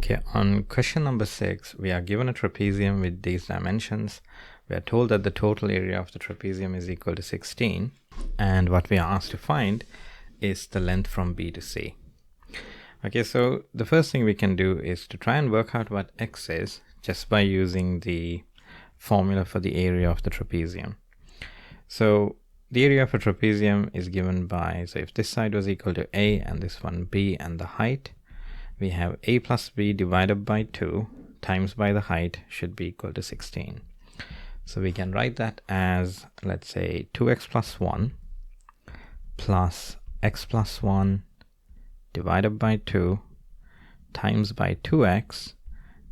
Okay, on question number 6, we are given a trapezium with these dimensions. We are told that the total area of the trapezium is equal to 16, and what we are asked to find is the length from B to C. Okay, so the first thing we can do is to try and work out what x is just by using the formula for the area of the trapezium. So the area of a trapezium is given by, so if this side was equal to A and this one B and the height, we have A plus B divided by 2 times by the height should be equal to 16. So we can write that as, let's say, 2x plus 1 plus x plus 1 divided by 2 times by 2x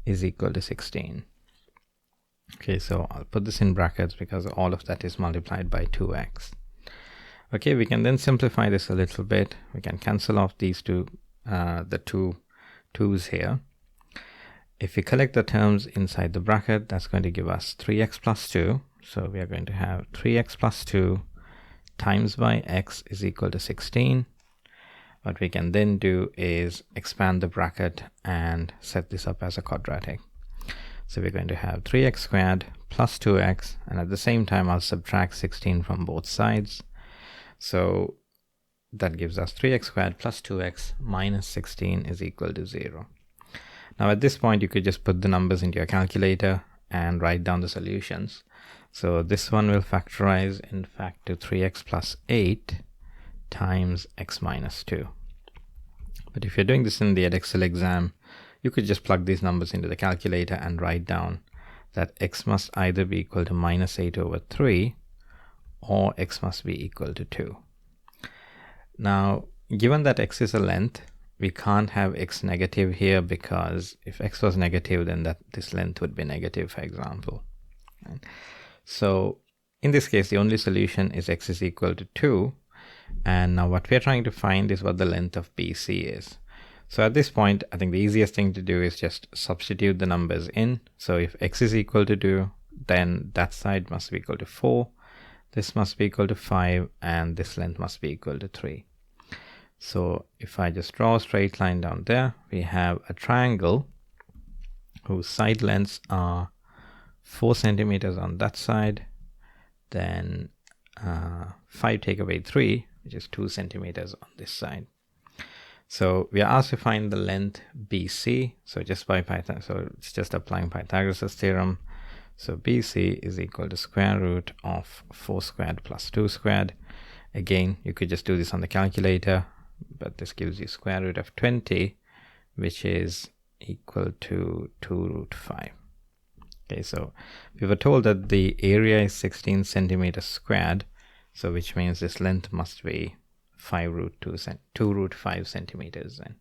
is equal to 16. Okay, so I'll put this in brackets because all of that is multiplied by 2x. Okay, we can then simplify this a little bit. We can cancel off these two, the two 2's here. If we collect the terms inside the bracket, that's going to give us 3x plus 2. So we are going to have 3x plus 2 times by x is equal to 16. What we can then do is expand the bracket and set this up as a quadratic. So we're going to have 3x squared plus 2x, and at the same time I'll subtract 16 from both sides. So that gives us 3x squared plus 2x minus 16 is equal to 0. Now at this point you could just put the numbers into your calculator and write down the solutions. So this one will factorize in fact to 3x plus 8 times x minus 2. But if you're doing this in the Edexcel exam, you could just plug these numbers into the calculator and write down that x must either be equal to minus 8 over 3 or x must be equal to 2. Now, given that x is a length, we can't have x negative here because if x was negative, then this length would be negative, for example. Right? So in this case, the only solution is x is equal to 2. And now what we're trying to find is what the length of BC is. So at this point, I think the easiest thing to do is just substitute the numbers in. So if x is equal to 2, then that side must be equal to 4. This must be equal to 5, and this length must be equal to 3. So if I just draw a straight line down there, we have a triangle whose side lengths are 4 centimeters on that side, then 5 take away 3, which is 2 centimeters on this side. So we are asked to find the length BC. So just by so it's just applying Pythagoras' theorem. So BC is equal to square root of 4 squared plus 2 squared. Again, you could just do this on the calculator, but this gives you square root of 20, which is equal to 2 root 5. Okay, so we were told that the area is 16 centimeters squared, so which means this length must be 2 root 5 centimeters then.